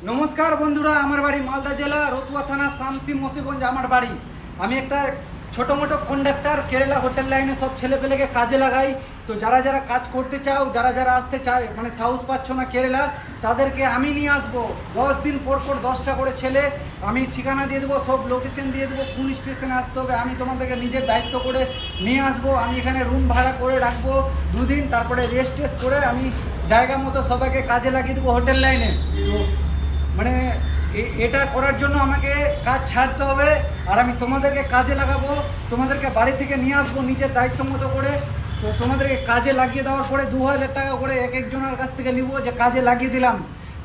নমস্কার বন্ধুরা, আমার বাড়ি মালদা জেলা রতুয়া থানা শান্তি মতিগঞ্জ আমার বাড়ি। আমি একটা ছোটো মোটো কন্ডাক্টর, কেরালা হোটেল লাইনে সব ছেলেপেলেকে কাজে লাগাই। তো যারা যারা কাজ করতে চাও, যারা যারা আসতে চায়, মানে সাহস পাচ্ছ না কেরালা, তাদেরকে আমি নিয়ে আসবো। 10 দিন পর পর 10টা করে ছেলে, আমি ঠিকানা দিয়ে দেবো, সব লোকেশন দিয়ে দেবো, কোন স্টেশনে আসতে হবে আমি তোমাদেরকে নিজের দায়িত্ব করে নিয়ে আসবো। আমি এখানে রুম ভাড়া করে রাখবো 2 দিন, তারপরে রেস্ট টেস্ট করে আমি জায়গা মতো সবাইকে কাজে লাগিয়ে দেবো হোটেল লাইনে। তো মানে এটা করার জন্য আমাকে কাজ ছাড়তে হবে, আর আমি তোমাদেরকে কাজে লাগাবো, তোমাদেরকে বাড়ি থেকে নিয়ে আসবো নিজের দায়িত্ব মতো করে। তো তোমাদেরকে কাজে লাগিয়ে দেওয়ার পরে 2000 টাকা করে এক একজনের কাছ থেকে নিব, যে কাজে লাগিয়ে দিলাম।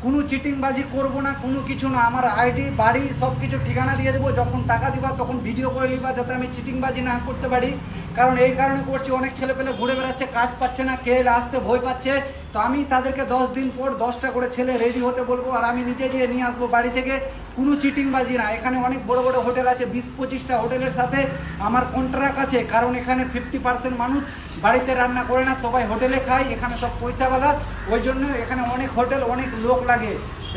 কোনো চিটিংবাজি করবো না, কোনো কিছু না। আমার আইডি, বাড়ি সব কিছু ঠিকানা দিয়ে দেবো। যখন টাকা দিবা তখন ভিডিও করে নিবা, যাতে আমি চিটিংবাজি না করতে পারি। কারণ এই কারণে করছি, অনেক ছেলেপেলে ঘুরে বেড়াচ্ছে, কাজ পাচ্ছে না, কেরালা আসতে ভয় পাচ্ছে। তো আমি তাদেরকে 10 দিন পর 10টা করে ছেলে রেডি হতে বলবো, আর আমি নিজে গিয়ে নিয়ে আসবো বাড়ি থেকে। কোনো চিটিংবাজি না। এখানে অনেক বড় বড় হোটেল আছে, 20-25টা হোটেলের সাথে আমার কন্ট্রাক্ট আছে। কারণ এখানে 50% মানুষ বাড়িতে রান্না করে না, সবাই হোটেলে খায়। এখানে সব পয়সাওয়ালা, ওই জন্য এখানে অনেক হোটেল, অনেক লোক লাগে।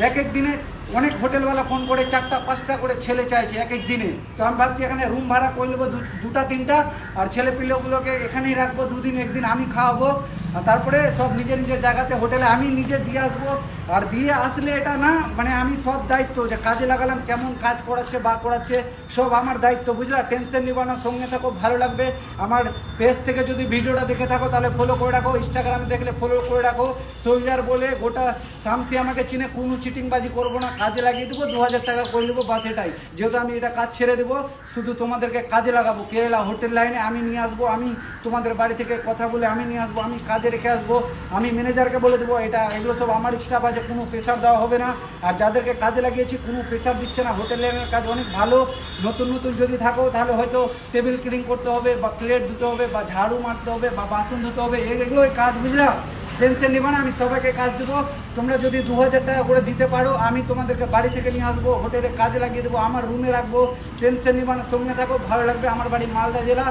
এক এক দিনে অনেক হোটেলওয়ালা ফোন করে 4টা-5টা করে ছেলে চাইছে এক এক দিনে। তো আমি ভাবছি এখানে রুম ভাড়া করে নেবো 2টা-3টা, আর ছেলে পিলেগুলোকে এখানেই রাখবো 2 দিন, একদিন আমি খাওয়াবো। আর তারপরে সব নিজের নিজের জায়গাতে হোটেলে আমি নিজে দিয়ে আসবো। আর দিয়ে আসলে এটা না, মানে আমি সব দায়িত্ব, যে কাজে লাগালাম, কেমন কাজ করাচ্ছে বা করাচ্ছে সব আমার দায়িত্ব, বুঝলা? টেনশন নিবা না, সঙ্গে থাকো, ভালো লাগবে। আমার পেজ থেকে যদি ভিডিওটা দেখে থাকো তাহলে ফলো করে রাখো, ইনস্টাগ্রামে দেখলে ফলো করে রাখো। সোলজার বলে গোটা শান্তি আমাকে চিনে। কোনো চিটিংবাজি করবো না, কাজে লাগিয়ে দেবো, 2000 টাকা করে নেবো, বাস এটাই। যেহেতু আমি এটা কাজ ছেড়ে দেবো, শুধু তোমাদেরকে কাজে লাগাবো। কেরালা হোটেল লাইনে আমি নিয়ে আসবো, আমি তোমাদের বাড়ি থেকে কথা বলে আমি নিয়ে আসবো, আমি কাজে রেখে আসবো। আমি ম্যানেজারকে বলে দেবো এগুলো সব আমার স্টাফ আছে, কোনো প্রেশার দেওয়া হবে না। আর যাদেরকে কাজে লাগিয়েছি কোনো প্রেশার দিচ্ছে না। হোটেল লাইনের কাজ অনেক ভালো। নতুন নতুন যদি থাকো তাহলে হয়তো টেবিল ক্লিন করতে হবে, বা প্লেট ধুতে হবে, বা ঝাড়ু মারতে হবে, বা বাসন ধুতে হবে, এগুলোই কাজ, বুঝলাম? টেনশন নিবা না, আমি সবাইকে কাজ দেবো। তোমরা যদি 2000 টাকা করে দিতে পারো, আমি তোমাদেরকে বাড়ি থেকে নিয়ে আসবো, হোটেলে কাজে লাগিয়ে দেবো, আমার রুমে রাখবো। টেনশন নিবা না, সঙ্গে থাকো, ভালো লাগবে। আমার বাড়ি মালদা জেলা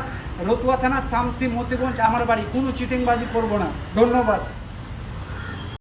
রতুয়া থানা শামসি মতিগঞ্জ আমার বাড়ি। কোনো চিটিংবাজি করবো না। ধন্যবাদ।